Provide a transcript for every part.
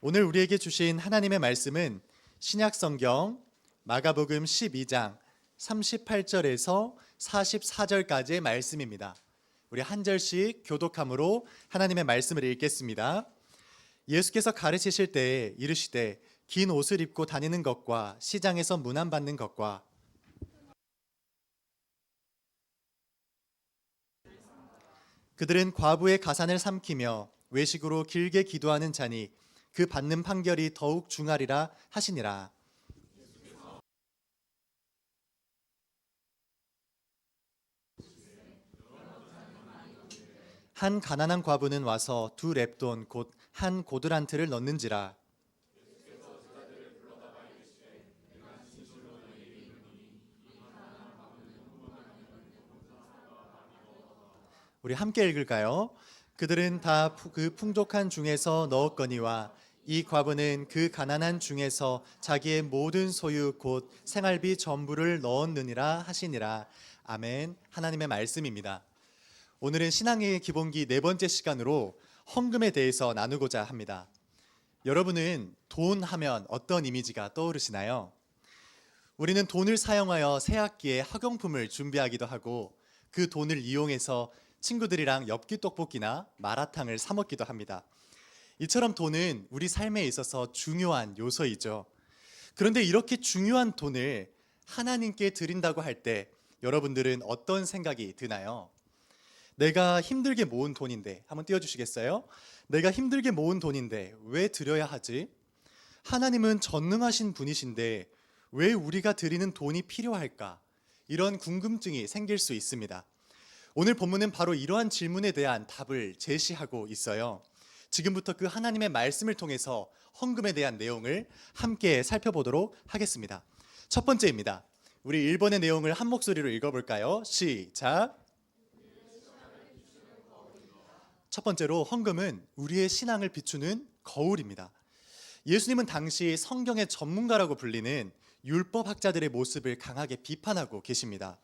오늘 우리에게 주신 하나님의 말씀은 신약성경 마가복음 12장 38절에서 44절까지의 말씀입니다. 우리 한 절씩 교독함으로 하나님의 말씀을 읽겠습니다. 예수께서 가르치실 때에 이르시되 긴 옷을 입고 다니는 것과 시장에서 문안받는 것과 그들은 과부의 가산을 삼키며 외식으로 길게 기도하는 자니 그 받는 판결이 더욱 중하리라 하시니라. 한 가난한 과부는 와서 두 렙돈 곧 한 고드란트를 넣는지라. 우리 함께 읽을까요? 그들은 다 그 풍족한 중에서 넣었거니와 이 과부는 그 가난한 중에서 자기의 모든 소유 곧 생활비 전부를 넣었느니라 하시니라. 아멘. 하나님의 말씀입니다. 오늘은 신앙의 기본기 네 번째 시간으로 헌금에 대해서 나누고자 합니다. 여러분은 돈 하면 어떤 이미지가 떠오르시나요? 우리는 돈을 사용하여 새 학기에 학용품을 준비하기도 하고 그 돈을 이용해서 친구들이랑 엽기 떡볶이나 마라탕을 사 먹기도 합니다. 이처럼 돈은 우리 삶에 있어서 중요한 요소이죠. 그런데 이렇게 중요한 돈을 하나님께 드린다고 할 때 여러분들은 어떤 생각이 드나요? 내가 힘들게 모은 돈인데, 한번 띄워주시겠어요? 내가 힘들게 모은 돈인데 왜 드려야 하지? 하나님은 전능하신 분이신데 왜 우리가 드리는 돈이 필요할까? 이런 궁금증이 생길 수 있습니다. 오늘 본문은 바로 이러한 질문에 대한 답을 제시하고 있어요. 지금부터 그 하나님의 말씀을 통해서 헌금에 대한 내용을 함께 살펴보도록 하겠습니다. 첫 번째입니다. 우리 1번의 내용을 한 목소리로 읽어볼까요? 시작! 첫 번째로 헌금은 우리의 신앙을 비추는 거울입니다. 예수님은 당시 성경의 전문가라고 불리는 율법학자들의 모습을 강하게 비판하고 계십니다.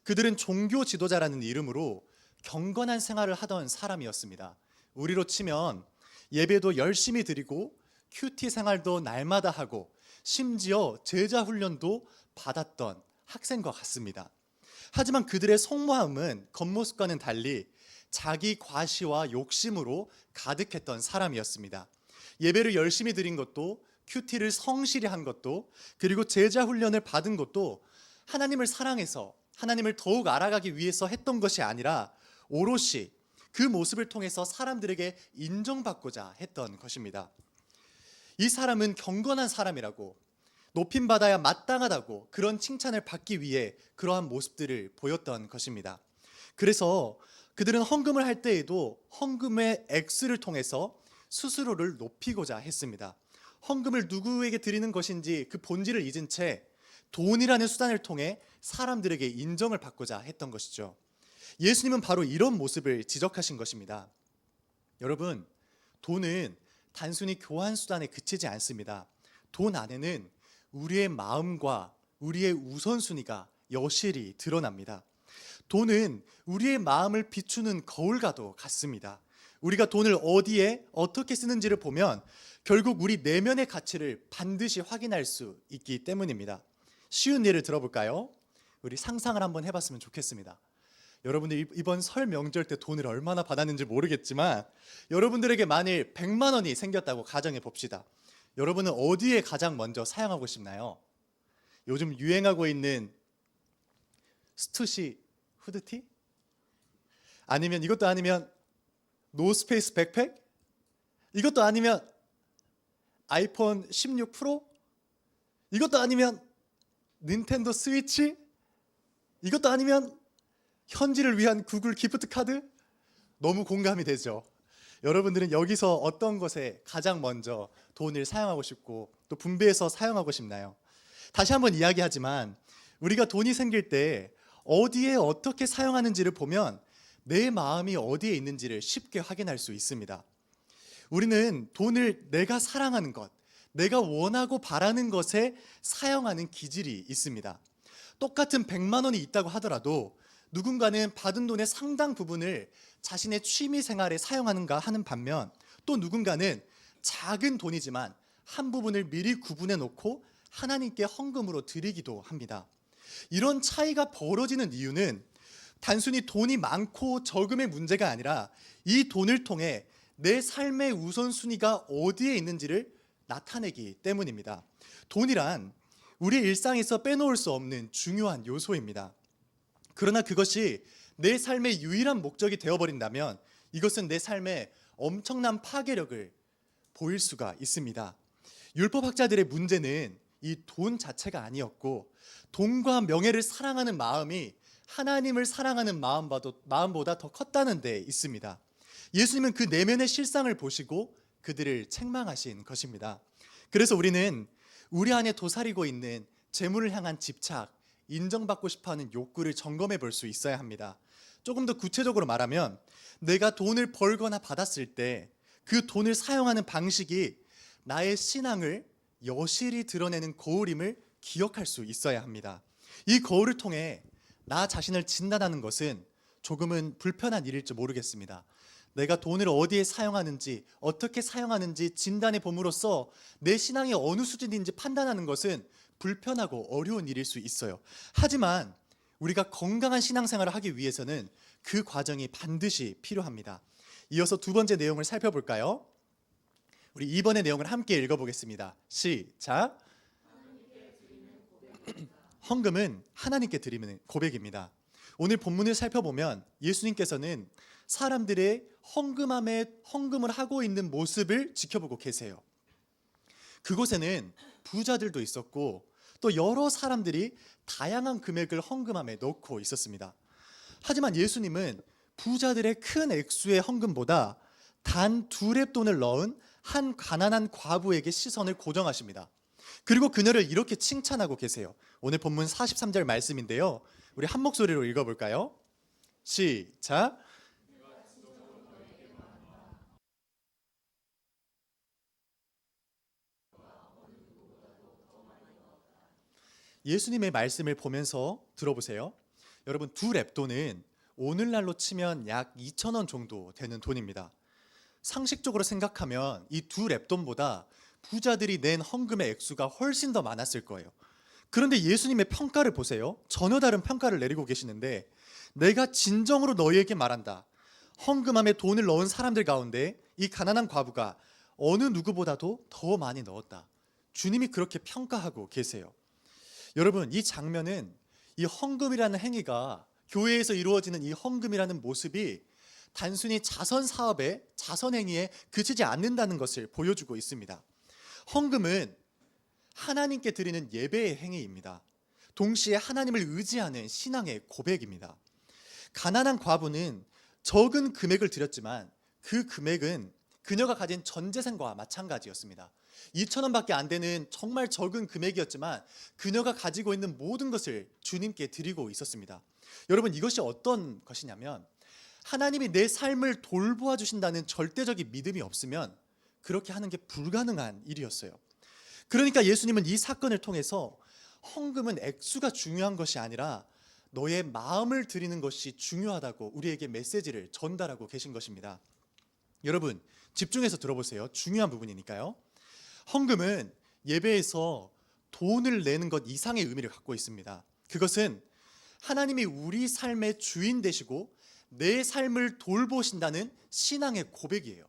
그들은 종교 지도자라는 이름으로 경건한 생활을 하던 사람이었습니다. 우리로 치면 예배도 열심히 드리고 큐티 생활도 날마다 하고 심지어 제자 훈련도 받았던 학생과 같습니다. 하지만 그들의 속마음은 겉모습과는 달리 자기 과시와 욕심으로 가득했던 사람이었습니다. 예배를 열심히 드린 것도, 큐티를 성실히 한 것도, 그리고 제자 훈련을 받은 것도 하나님을 사랑해서 하나님을 더욱 알아가기 위해서 했던 것이 아니라 오롯이 그 모습을 통해서 사람들에게 인정받고자 했던 것입니다. 이 사람은 경건한 사람이라고, 높임받아야 마땅하다고 그런 칭찬을 받기 위해 그러한 모습들을 보였던 것입니다. 그래서 그들은 헌금을 할 때에도 헌금의 액수를 통해서 스스로를 높이고자 했습니다. 헌금을 누구에게 드리는 것인지 그 본질을 잊은 채 돈이라는 수단을 통해 사람들에게 인정을 받고자 했던 것이죠. 예수님은 바로 이런 모습을 지적하신 것입니다. 여러분, 돈은 단순히 교환 수단에 그치지 않습니다. 돈 안에는 우리의 마음과 우리의 우선순위가 여실히 드러납니다. 돈은 우리의 마음을 비추는 거울과도 같습니다. 우리가 돈을 어디에 어떻게 쓰는지를 보면 결국 우리 내면의 가치를 반드시 확인할 수 있기 때문입니다. 쉬운 예를 들어볼까요? 우리 상상을 한번 해봤으면 좋겠습니다. 여러분들 이번 설 명절 때 돈을 얼마나 받았는지 모르겠지만 여러분들에게 만일 100만 원이 생겼다고 가정해 봅시다. 여러분은 어디에 가장 먼저 사용하고 싶나요? 요즘 유행하고 있는 스투시 후드티? 아니면 이것도 아니면 노스페이스 백팩? 이것도 아니면 아이폰 16 프로? 이것도 아니면 닌텐도 스위치? 이것도 아니면 현지를 위한 구글 기프트 카드? 너무 공감이 되죠. 여러분들은 여기서 어떤 것에 가장 먼저 돈을 사용하고 싶고 또 분배해서 사용하고 싶나요? 다시 한번 이야기하지만 우리가 돈이 생길 때 어디에 어떻게 사용하는지를 보면 내 마음이 어디에 있는지를 쉽게 확인할 수 있습니다. 우리는 돈을 내가 사랑하는 것, 내가 원하고 바라는 것에 사용하는 기질이 있습니다. 똑같은 100만 원이 있다고 하더라도 누군가는 받은 돈의 상당 부분을 자신의 취미 생활에 사용하는가 하는 반면 또 누군가는 작은 돈이지만 한 부분을 미리 구분해 놓고 하나님께 헌금으로 드리기도 합니다. 이런 차이가 벌어지는 이유는 단순히 돈이 많고 적음의 문제가 아니라 이 돈을 통해 내 삶의 우선순위가 어디에 있는지를 나타내기 때문입니다. 돈이란 우리 일상에서 빼놓을 수 없는 중요한 요소입니다. 그러나 그것이 내 삶의 유일한 목적이 되어버린다면 이것은 내 삶에 엄청난 파괴력을 보일 수가 있습니다. 율법학자들의 문제는 이 돈 자체가 아니었고, 돈과 명예를 사랑하는 마음이 하나님을 사랑하는 마음보다 더 컸다는 데 있습니다. 예수님은 그 내면의 실상을 보시고 그들을 책망하신 것입니다. 그래서 우리는 우리 안에 도사리고 있는 재물을 향한 집착, 인정받고 싶어하는 욕구를 점검해 볼 수 있어야 합니다. 조금 더 구체적으로 말하면 내가 돈을 벌거나 받았을 때 그 돈을 사용하는 방식이 나의 신앙을 여실히 드러내는 거울임을 기억할 수 있어야 합니다. 이 거울을 통해 나 자신을 진단하는 것은 조금은 불편한 일일지 모르겠습니다. 내가 돈을 어디에 사용하는지, 어떻게 사용하는지 진단해 봄으로써 내 신앙이 어느 수준인지 판단하는 것은 불편하고 어려운 일일 수 있어요. 하지만 우리가 건강한 신앙생활을 하기 위해서는 그 과정이 반드시 필요합니다. 이어서 두 번째 내용을 살펴볼까요? 우리 2번의 내용을 함께 읽어보겠습니다. 시작. 헌금은 하나님께 드리는 고백입니다. 오늘 본문을 살펴보면 예수님께서는 사람들의 헌금을 하고 있는 모습을 지켜보고 계세요. 그곳에는 부자들도 있었고 또 여러 사람들이 다양한 금액을 헌금함에 넣고 있었습니다. 하지만 예수님은 부자들의 큰 액수의 헌금보다 단 2렙 돈을 넣은 한 가난한 과부에게 시선을 고정하십니다. 그리고 그녀를 이렇게 칭찬하고 계세요. 오늘 본문 43절 말씀인데요, 우리 한 목소리로 읽어볼까요? 시작. 예수님의 말씀을 보면서 들어보세요. 여러분, 2렙 돈은 오늘날로 치면 약 2,000원 정도 되는 돈입니다. 상식적으로 생각하면 이 2렙 돈보다 부자들이 낸 헌금의 액수가 훨씬 더 많았을 거예요. 그런데 예수님의 평가를 보세요. 전혀 다른 평가를 내리고 계시는데, 내가 진정으로 너희에게 말한다. 헌금함에 돈을 넣은 사람들 가운데 이 가난한 과부가 어느 누구보다도 더 많이 넣었다. 주님이 그렇게 평가하고 계세요. 여러분, 이 장면은 이 헌금이라는 행위가, 교회에서 이루어지는 이 헌금이라는 모습이 단순히 자선 사업에, 자선 행위에 그치지 않는다는 것을 보여주고 있습니다. 헌금은 하나님께 드리는 예배의 행위입니다. 동시에 하나님을 의지하는 신앙의 고백입니다. 가난한 과부는 적은 금액을 드렸지만 그 금액은 그녀가 가진 전 재산과 마찬가지였습니다. 2,000원밖에 안 되는 정말 적은 금액이었지만 그녀가 가지고 있는 모든 것을 주님께 드리고 있었습니다. 여러분, 이것이 어떤 것이냐면, 하나님이 내 삶을 돌보아 주신다는 절대적인 믿음이 없으면 그렇게 하는 게 불가능한 일이었어요. 그러니까 예수님은 이 사건을 통해서 헌금은 액수가 중요한 것이 아니라 너의 마음을 드리는 것이 중요하다고 우리에게 메시지를 전달하고 계신 것입니다. 여러분, 집중해서 들어보세요. 중요한 부분이니까요. 헌금은 예배에서 돈을 내는 것 이상의 의미를 갖고 있습니다. 그것은 하나님이 우리 삶의 주인 되시고 내 삶을 돌보신다는 신앙의 고백이에요.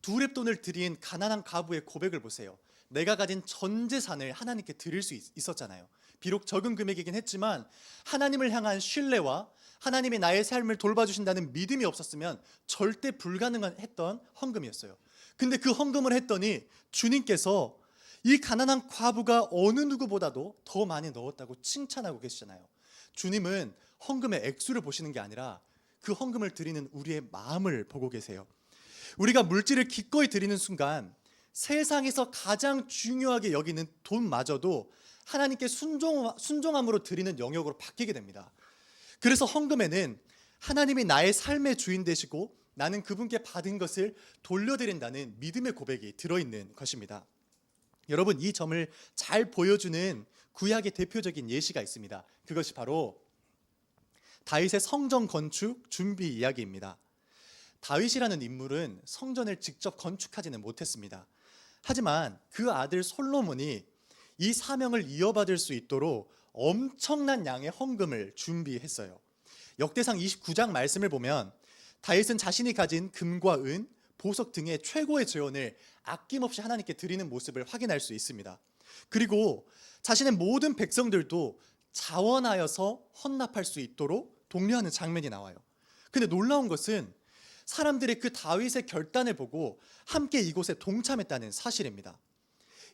2렙 돈을 드린 가난한 과부의 고백을 보세요. 내가 가진 전 재산을 하나님께 드릴 수 있었잖아요. 비록 적은 금액이긴 했지만 하나님을 향한 신뢰와 하나님이 나의 삶을 돌봐주신다는 믿음이 없었으면 절대 불가능했던 헌금이었어요. 근데 그 헌금을 했더니 주님께서 이 가난한 과부가 어느 누구보다도 더 많이 넣었다고 칭찬하고 계시잖아요. 주님은 헌금의 액수를 보시는 게 아니라 그 헌금을 드리는 우리의 마음을 보고 계세요. 우리가 물질을 기꺼이 드리는 순간 세상에서 가장 중요하게 여기는 돈마저도 하나님께 순종함으로 드리는 영역으로 바뀌게 됩니다. 그래서 헌금에는 하나님이 나의 삶의 주인 되시고 나는 그분께 받은 것을 돌려드린다는 믿음의 고백이 들어있는 것입니다. 여러분, 이 점을 잘 보여주는 구약의 대표적인 예시가 있습니다. 그것이 바로 다윗의 성전 건축 준비 이야기입니다. 다윗이라는 인물은 성전을 직접 건축하지는 못했습니다. 하지만 그 아들 솔로몬이 이 사명을 이어받을 수 있도록 엄청난 양의 헌금을 준비했어요. 역대상 29장 말씀을 보면 다윗은 자신이 가진 금과 은, 보석 등의 최고의 재원을 아낌없이 하나님께 드리는 모습을 확인할 수 있습니다. 그리고 자신의 모든 백성들도 자원하여서 헌납할 수 있도록 독려하는 장면이 나와요. 근데 놀라운 것은 사람들의 그 다윗의 결단을 보고 함께 이곳에 동참했다는 사실입니다.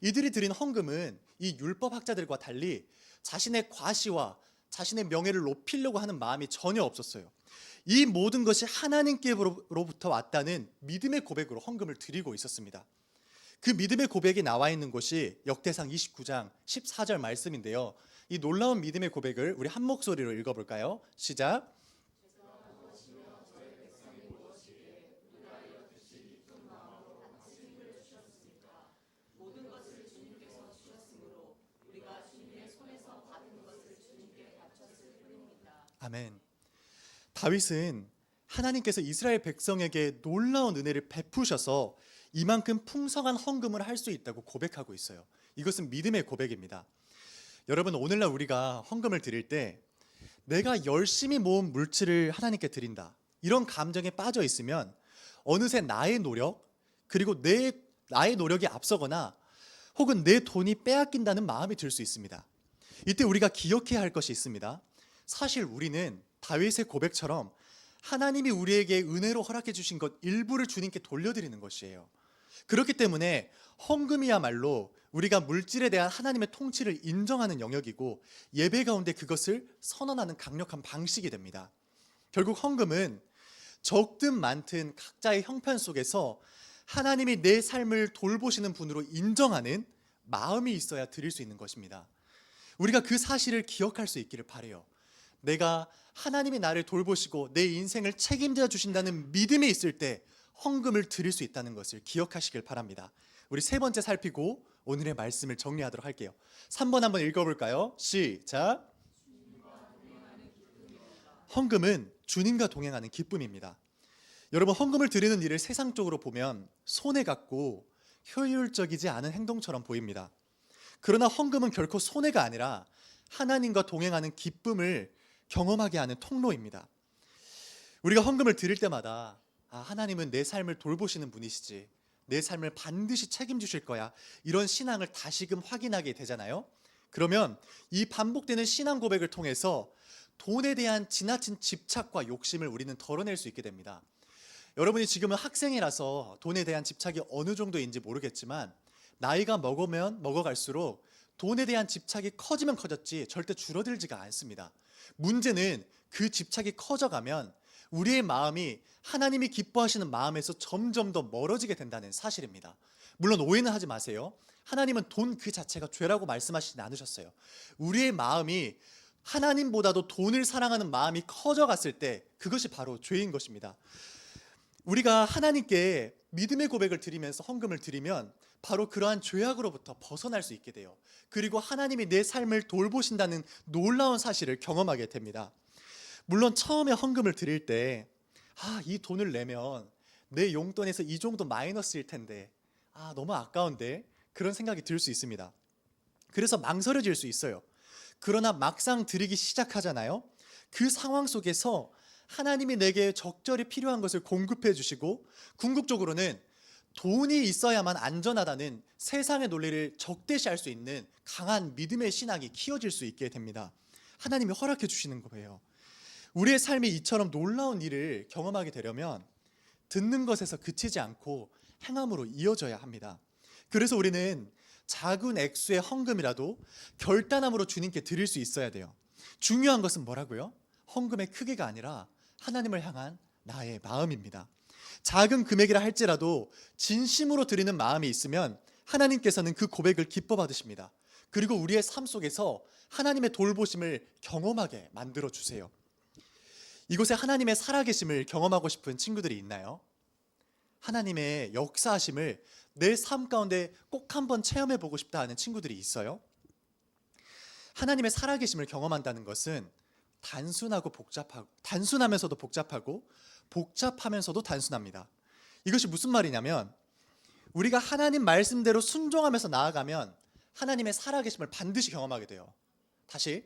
이들이 드린 헌금은 이 율법학자들과 달리 자신의 과시와 자신의 명예를 높이려고 하는 마음이 전혀 없었어요. 이 모든 것이 하나님께로부터 왔다는 믿음의 고백으로 헌금을 드리고 있었습니다. 그 믿음의 고백이 나와 있는 곳이 역대상 29장 14절 말씀인데요. 이 놀라운 믿음의 고백을 우리 한 목소리로 읽어볼까요? 시작. 아멘. 다윗은 하나님께서 이스라엘 백성에게 놀라운 은혜를 베푸셔서 이만큼 풍성한 헌금을 할 수 있다고 고백하고 있어요. 이것은 믿음의 고백입니다. 여러분, 오늘날 우리가 헌금을 드릴 때 내가 열심히 모은 물질을 하나님께 드린다, 이런 감정에 빠져 있으면 어느새 나의 노력, 그리고 나의 노력이 앞서거나 혹은 내 돈이 빼앗긴다는 마음이 들 수 있습니다. 이때 우리가 기억해야 할 것이 있습니다. 사실 우리는 다윗의 고백처럼 하나님이 우리에게 은혜로 허락해 주신 것 일부를 주님께 돌려드리는 것이에요. 그렇기 때문에 헌금이야말로 우리가 물질에 대한 하나님의 통치를 인정하는 영역이고 예배 가운데 그것을 선언하는 강력한 방식이 됩니다. 결국 헌금은 적든 많든 각자의 형편 속에서 하나님이 내 삶을 돌보시는 분으로 인정하는 마음이 있어야 드릴 수 있는 것입니다. 우리가 그 사실을 기억할 수 있기를 바라요. 내가 하나님이 나를 돌보시고 내 인생을 책임져 주신다는 믿음이 있을 때 헌금을 드릴 수 있다는 것을 기억하시길 바랍니다. 우리 세 번째 살피고 오늘의 말씀을 정리하도록 할게요. 3번 한번 읽어볼까요? 시작. 헌금은 주님과 동행하는 기쁨입니다. 여러분, 헌금을 드리는 일을 세상적으로 보면 손해 같고 효율적이지 않은 행동처럼 보입니다. 그러나 헌금은 결코 손해가 아니라 하나님과 동행하는 기쁨을 경험하게 하는 통로입니다. 우리가 헌금을 드릴 때마다 하나님은 내 삶을 돌보시는 분이시지, 내 삶을 반드시 책임지실 거야, 이런 신앙을 다시금 확인하게 되잖아요. 그러면 이 반복되는 신앙 고백을 통해서 돈에 대한 지나친 집착과 욕심을 우리는 덜어낼 수 있게 됩니다. 여러분이 지금은 학생이라서 돈에 대한 집착이 어느 정도인지 모르겠지만 나이가 먹으면 먹어갈수록 돈에 대한 집착이 커지면 커졌지 절대 줄어들지가 않습니다. 문제는 그 집착이 커져가면 우리의 마음이 하나님이 기뻐하시는 마음에서 점점 더 멀어지게 된다는 사실입니다. 물론 오해는 하지 마세요. 하나님은 돈 그 자체가 죄라고 말씀하시지 않으셨어요. 우리의 마음이 하나님보다도 돈을 사랑하는 마음이 커져갔을 때 그것이 바로 죄인 것입니다. 우리가 하나님께 믿음의 고백을 드리면서 헌금을 드리면 바로 그러한 죄악으로부터 벗어날 수 있게 돼요. 그리고 하나님이 내 삶을 돌보신다는 놀라운 사실을 경험하게 됩니다. 물론 처음에 헌금을 드릴 때 이 돈을 내면 내 용돈에서 이 정도 마이너스일 텐데 너무 아까운데, 그런 생각이 들 수 있습니다. 그래서 망설여질 수 있어요. 그러나 막상 드리기 시작하잖아요. 그 상황 속에서 하나님이 내게 적절히 필요한 것을 공급해 주시고 궁극적으로는 돈이 있어야만 안전하다는 세상의 논리를 적대시할 수 있는 강한 믿음의 신앙이 키워질 수 있게 됩니다. 하나님이 허락해 주시는 거예요. 우리의 삶이 이처럼 놀라운 일을 경험하게 되려면 듣는 것에서 그치지 않고 행함으로 이어져야 합니다. 그래서 우리는 작은 액수의 헌금이라도 결단함으로 주님께 드릴 수 있어야 돼요. 중요한 것은 뭐라고요? 헌금의 크기가 아니라 하나님을 향한 나의 마음입니다. 작은 금액이라 할지라도 진심으로 드리는 마음이 있으면 하나님께서는 그 고백을 기뻐 받으십니다. 그리고 우리의 삶 속에서 하나님의 돌보심을 경험하게 만들어 주세요. 이곳에 하나님의 살아계심을 경험하고 싶은 친구들이 있나요? 하나님의 역사하심을 내 삶 가운데 꼭 한번 체험해 보고 싶다 하는 친구들이 있어요? 하나님의 살아계심을 경험한다는 것은 단순하면서도 복잡하고 복잡하면서도 단순합니다. 이것이 무슨 말이냐면 우리가 하나님 말씀대로 순종하면서 나아가면 하나님의 살아계심을 반드시 경험하게 돼요. 다시,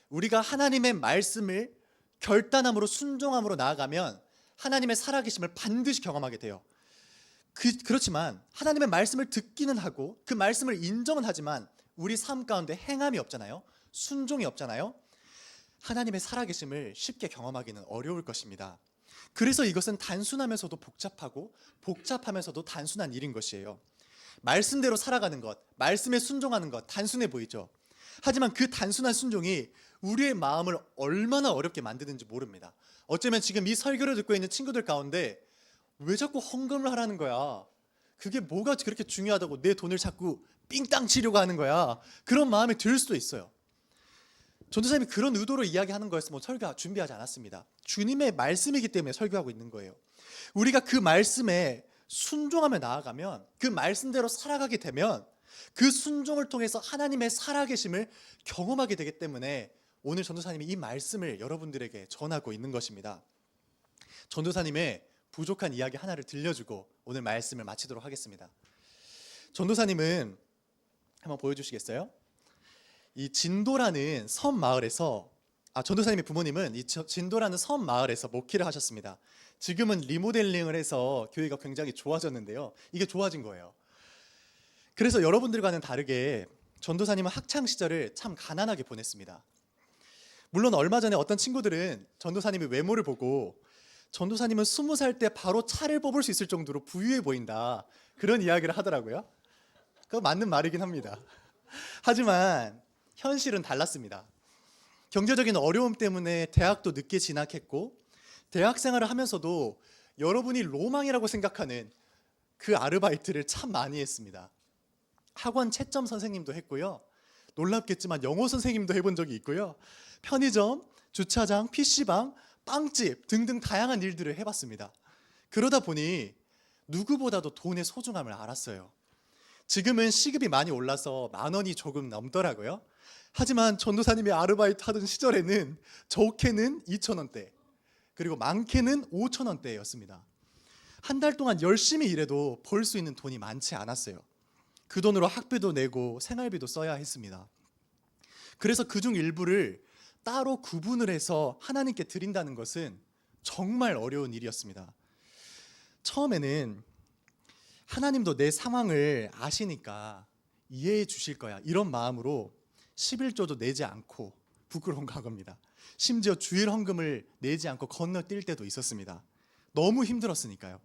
우리가 하나님의 말씀을 결단함으로 순종함으로 나아가면 하나님의 살아계심을 반드시 경험하게 돼요. 그렇지만 하나님의 말씀을 듣기는 하고 그 말씀을 인정은 하지만 우리 삶 가운데 행함이 없잖아요. 순종이 없잖아요. 하나님의 살아계심을 쉽게 경험하기는 어려울 것입니다. 그래서 이것은 단순하면서도 복잡하고 복잡하면서도 단순한 일인 것이에요. 말씀대로 살아가는 것, 말씀에 순종하는 것 단순해 보이죠. 하지만 그 단순한 순종이 우리의 마음을 얼마나 어렵게 만드는지 모릅니다. 어쩌면 지금 이 설교를 듣고 있는 친구들 가운데 왜 자꾸 헌금을 하라는 거야? 그게 뭐가 그렇게 중요하다고 내 돈을 자꾸 삥땅 치려고 하는 거야? 그런 마음이 들 수도 있어요. 전도사님이 그런 의도로 이야기하는 거였으면 설교 준비하지 않았습니다. 주님의 말씀이기 때문에 설교하고 있는 거예요. 우리가 그 말씀에 순종하며 나아가면, 그 말씀대로 살아가게 되면 그 순종을 통해서 하나님의 살아계심을 경험하게 되기 때문에 오늘 전도사님이 이 말씀을 여러분들에게 전하고 있는 것입니다. 전도사님의 부족한 이야기 하나를 들려주고 오늘 말씀을 마치도록 하겠습니다. 전도사님은 한번 보여주시겠어요? 이 진도라는 섬 마을에서 전도사님의 부모님은 이 진도라는 섬 마을에서 목회를 하셨습니다. 지금은 리모델링을 해서 교회가 굉장히 좋아졌는데요. 이게 좋아진 거예요. 그래서 여러분들과는 다르게 전도사님은 학창 시절을 참 가난하게 보냈습니다. 물론 얼마 전에 어떤 친구들은 전도사님의 외모를 보고 전도사님은 20살 때 바로 차를 뽑을 수 있을 정도로 부유해 보인다, 그런 이야기를 하더라고요. 그거 맞는 말이긴 합니다. 하지만 현실은 달랐습니다. 경제적인 어려움 때문에 대학도 늦게 진학했고 대학 생활을 하면서도 여러분이 로망이라고 생각하는 그 아르바이트를 참 많이 했습니다. 학원 채점 선생님도 했고요. 놀랍겠지만 영어 선생님도 해본 적이 있고요. 편의점, 주차장, PC방, 빵집 등등 다양한 일들을 해봤습니다. 그러다 보니 누구보다도 돈의 소중함을 알았어요. 지금은 시급이 많이 올라서 10,000원이 조금 넘더라고요. 하지만 전도사님이 아르바이트 하던 시절에는 적게는 2,000원대, 그리고 많게는 5,000원대였습니다. 한 달 동안 열심히 일해도 벌 수 있는 돈이 많지 않았어요. 그 돈으로 학비도 내고 생활비도 써야 했습니다. 그래서 그중 일부를 따로 구분을 해서 하나님께 드린다는 것은 정말 어려운 일이었습니다. 처음에는 하나님도 내 상황을 아시니까 이해해 주실 거야, 이런 마음으로 11조도 내지 않고 부끄러운 과거입니다. 심지어 주일 헌금을 내지 않고 건너뛸 때도 있었습니다. 너무 힘들었으니까요.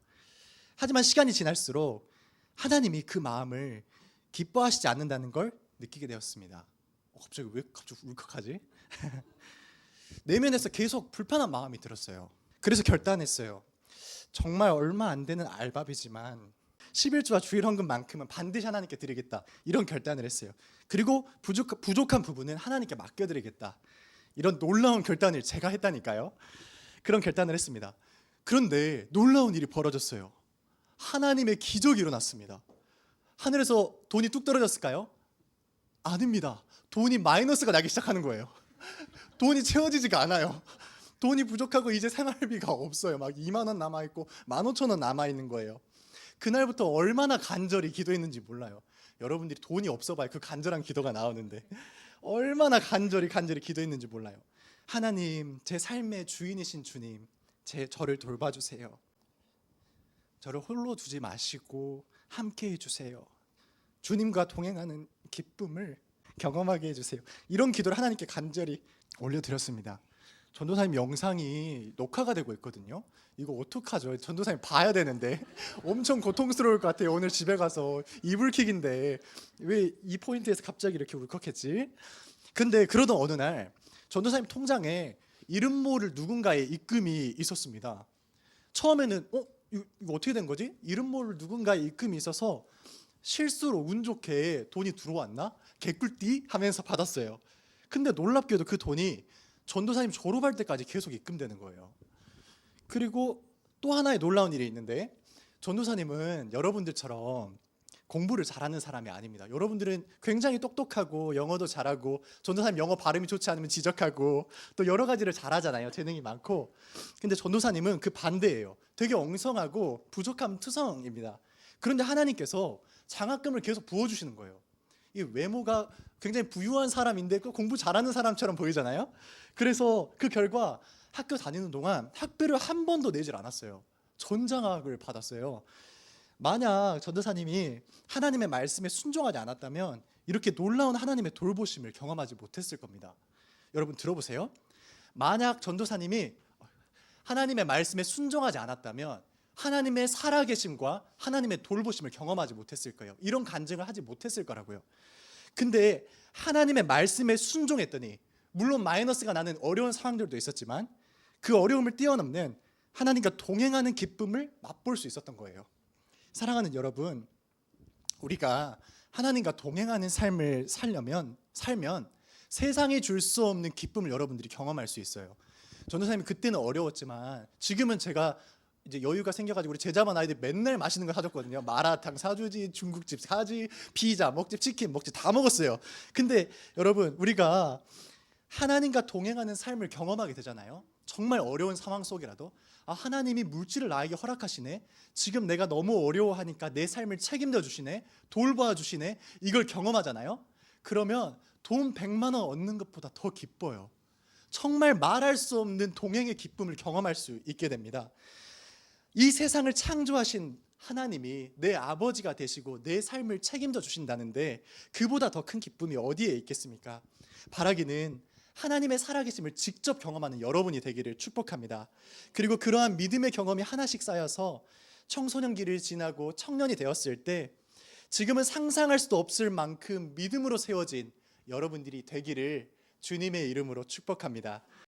하지만 시간이 지날수록 하나님이 그 마음을 기뻐하시지 않는다는 걸 느끼게 되었습니다. 갑자기 왜 울컥하지? 내면에서 계속 불편한 마음이 들었어요. 그래서 결단했어요. 정말 얼마 안 되는 알바비지만 11조와 주일 헌금만큼은 반드시 하나님께 드리겠다, 이런 결단을 했어요. 그리고 부족한 부분은 하나님께 맡겨드리겠다, 이런 놀라운 결단을 제가 했다니까요. 그런 결단을 했습니다. 그런데 놀라운 일이 벌어졌어요. 하나님의 기적이 일어났습니다. 하늘에서 돈이 뚝 떨어졌을까요? 아닙니다. 돈이 마이너스가 나기 시작하는 거예요. 돈이 채워지지가 않아요. 돈이 부족하고 이제 생활비가 없어요. 막 2만 원 남아있고 15,000원 남아있는 거예요. 그날부터 얼마나 간절히 기도했는지 몰라요. 여러분들이 돈이 없어 봐야 그 간절한 기도가 나오는데 얼마나 간절히 기도했는지 몰라요. 하나님, 제 삶의 주인이신 주님, 저를 돌봐주세요. 저를 홀로 두지 마시고 함께 해주세요. 주님과 동행하는 기쁨을 경험하게 해주세요. 이런 기도를 하나님께 간절히 올려드렸습니다. 전도사님 영상이 녹화가 되고 있거든요. 이거 어떡하죠? 전도사님 봐야 되는데 엄청 고통스러울 것 같아요. 오늘 집에 가서 이불킥인데 왜 이 포인트에서 갑자기 이렇게 울컥했지? 근데 그러던 어느 날 전도사님 통장에 이름 모를 누군가의 입금이 있었습니다. 처음에는 이거 어떻게 된 거지? 이름 모를 누군가의 입금이 있어서 실수로 운 좋게 돈이 들어왔나? 개꿀띠 하면서 받았어요. 근데 놀랍게도 그 돈이 전도사님 졸업할 때까지 계속 입금되는 거예요. 그리고 또 하나의 놀라운 일이 있는데, 전도사님은 여러분들처럼 공부를 잘하는 사람이 아닙니다. 여러분들은 굉장히 똑똑하고 영어도 잘하고, 전도사님 영어 발음이 좋지 않으면 지적하고 또 여러 가지를 잘하잖아요. 재능이 많고. 근데 전도사님은 그 반대예요. 되게 엉성하고 부족함 투성입니다. 그런데 하나님께서 장학금을 계속 부어주시는 거예요. 이 외모가 굉장히 부유한 사람인데 그 공부 잘하는 사람처럼 보이잖아요. 그래서 그 결과 학교 다니는 동안 학비를 한 번도 내질 않았어요. 전장학을 받았어요. 만약 전도사님이 하나님의 말씀에 순종하지 않았다면 이렇게 놀라운 하나님의 돌보심을 경험하지 못했을 겁니다. 여러분 들어보세요. 만약 전도사님이 하나님의 말씀에 순종하지 않았다면 하나님의 살아계심과 하나님의 돌보심을 경험하지 못했을 거예요. 이런 간증을 하지 못했을 거라고요. 근데 하나님의 말씀에 순종했더니 물론 마이너스가 나는 어려운 상황들도 있었지만 그 어려움을 뛰어넘는 하나님과 동행하는 기쁨을 맛볼 수 있었던 거예요. 사랑하는 여러분, 우리가 하나님과 동행하는 삶을 살면 세상이 줄 수 없는 기쁨을 여러분들이 경험할 수 있어요. 전도사님이 그때는 어려웠지만 지금은 제가 이제 여유가 생겨가지고 우리 제자반 아이들 맨날 맛있는 거 사줬거든요. 마라탕 사주지, 중국집 사지, 피자 먹지, 치킨 먹지 다 먹었어요. 근데 여러분 우리가 하나님과 동행하는 삶을 경험하게 되잖아요. 정말 어려운 상황 속이라도 하나님이 물질을 나에게 허락하시네, 지금 내가 너무 어려워하니까 내 삶을 책임져 주시네, 돌봐 주시네, 이걸 경험하잖아요. 그러면 돈 100만 원 얻는 것보다 더 기뻐요. 정말 말할 수 없는 동행의 기쁨을 경험할 수 있게 됩니다. 이 세상을 창조하신 하나님이 내 아버지가 되시고 내 삶을 책임져 주신다는데 그보다 더 큰 기쁨이 어디에 있겠습니까? 바라기는 하나님의 살아계심을 직접 경험하는 여러분이 되기를 축복합니다. 그리고 그러한 믿음의 경험이 하나씩 쌓여서 청소년기를 지나고 청년이 되었을 때 지금은 상상할 수도 없을 만큼 믿음으로 세워진 여러분들이 되기를 주님의 이름으로 축복합니다.